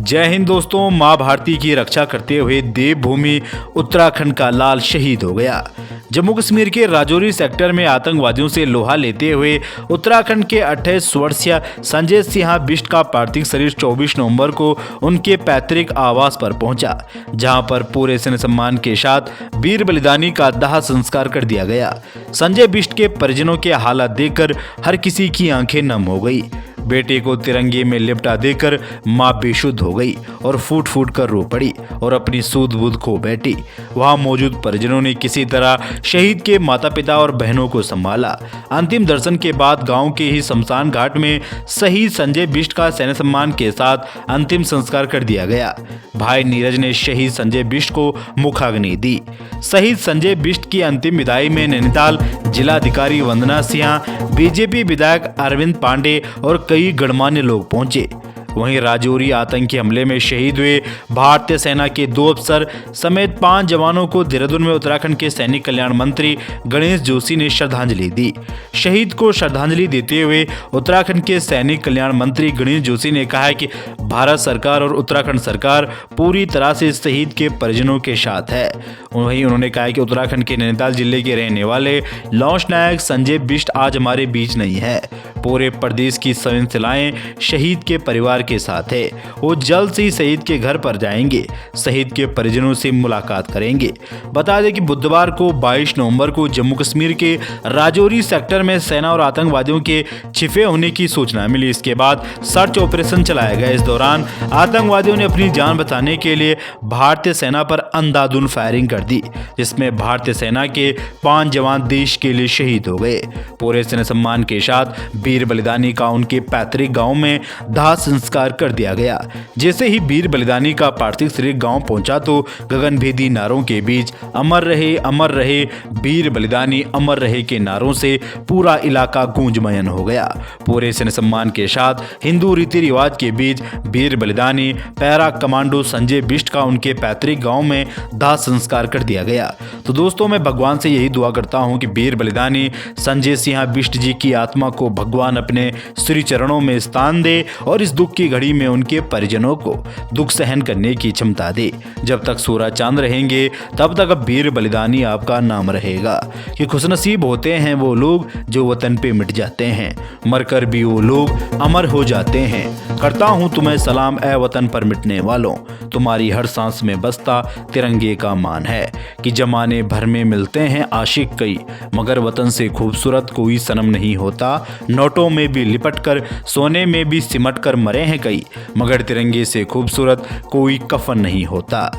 जय हिंद दोस्तों। मां भारती की रक्षा करते हुए देवभूमि उत्तराखंड का लाल शहीद हो गया। जम्मू कश्मीर के राजौरी सेक्टर में आतंकवादियों से लोहा लेते हुए उत्तराखंड के 28 वर्षीय संजय सिंह बिष्ट का पार्थिव शरीर 24 नवंबर को उनके पैतृक आवास पर पहुंचा, जहां पर पूरे सैन्य सम्मान के साथ वीर बलिदानी का दाह संस्कार कर दिया गया। संजय बिष्ट के परिजनों के हालात देखकर हर किसी की आंखें नम हो गई। बेटे को तिरंगे में लिपटा देकर मां बेशुद्ध हो गई और फूट फूट कर रो पड़ी और अपनी सूध बूध खो बैठी। वहां मौजूद परिजनों ने किसी तरह शहीद के माता पिता और बहनों को संभाला। अंतिम दर्शन के बाद गांव के ही शमशान घाट में शहीद संजय बिष्ट का सैन्य सम्मान के साथ अंतिम संस्कार कर दिया गया। भाई नीरज ने शहीद संजय बिष्ट को मुखाग्नि दी। शहीद संजय बिष्ट की अंतिम विदाई में नैनीताल जिलाधिकारी वंदना सिन्हा, बीजेपी विधायक अरविंद पांडे और कई गणमान्य लोग पहुंचे। वहीं राजौरी आतंकी हमले में शहीद हुए भारतीय सेना के 2 अफसर समेत 5 जवानों को देहरादून में उत्तराखंड के सैनिक कल्याण मंत्री गणेश जोशी ने श्रद्धांजलि दी। शहीद को श्रद्धांजलि देते हुए उत्तराखंड के सैनिक कल्याण मंत्री गणेश जोशी ने कहा है कि भारत सरकार और उत्तराखंड सरकार पूरी तरह से शहीद के परिजनों के साथ है। वहीं उन्होंने कहा कि उत्तराखंड के नैनीताल जिले के रहने वाले लॉन्च नायक संजय बिष्ट आज हमारे बीच नहीं है। पूरे प्रदेश की संवेदनाएं शहीद के परिवार के साथ है। वो जल्द से ही शहीद के घर पर जाएंगे, शहीद के परिजनों से मुलाकात करेंगे। बता दें कि बुधवार को 22 नवंबर को जम्मू कश्मीर के राजौरी सेक्टर में सेना और आतंकवादियों के छिपे होने की सूचना मिली। इसके बाद सर्च ऑपरेशन चलाया गया। इस दौरान आतंकवादियों ने अपनी जान बचाने के लिए भारतीय सेना पर अंधाधुंध फायरिंग कर दी, जिसमें भारतीय सेना के 5 जवान देश के लिए शहीद हो गए। पूरे सैन्य सम्मान के साथ वीर बलिदानी का उनके पैतृक गांव में दाह संस्कार कर दिया गया। जैसे ही वीर बलिदानी का पार्थिव शरीर गांव पहुंचा तो गगनभेदी नारों के बीच अमर रहे वीर बलिदानी अमर रहे के नारों से पूरा इलाका गूंजमयन हो गया। पूरे सैन्य सम्मान के साथ हिंदू रीति रिवाज के बीच वीर बलिदानी पैरा कमांडो संजय बिष्ट का उनके पैतृक गांव में दाह संस्कार कर दिया गया। तो दोस्तों, मैं भगवान से यही दुआ करता हूं कि वीर बलिदानी संजय सिंह बिष्ट जी की आत्मा को भगवान अपने श्री चरणों में स्थान दे और इस दुख की घड़ी में उनके परिजनों को दुख सहन करने की क्षमता दे। जब तक सूरज चांद रहेंगे तब तक वीर बलिदानी आपका नाम रहेगा। कि खुशनसीब होते हैं वो लोग जो वतन पे मिट जाते हैं, मरकर भी वो लोग अमर हो जाते हैं। करता हूं तुम्हें सलाम ए वतन पर मिटने वालों, तुम्हारी हर सांस में बसता तिरंगे का मान है। कि जमाने भर में मिलते हैं आशिक कई, मगर वतन से खूबसूरत कोई सनम नहीं होता। नोटों में भी लिपट कर, सोने में भी सिमट कर मरे हैं कई, मगर तिरंगे से खूबसूरत कोई कफन नहीं होता।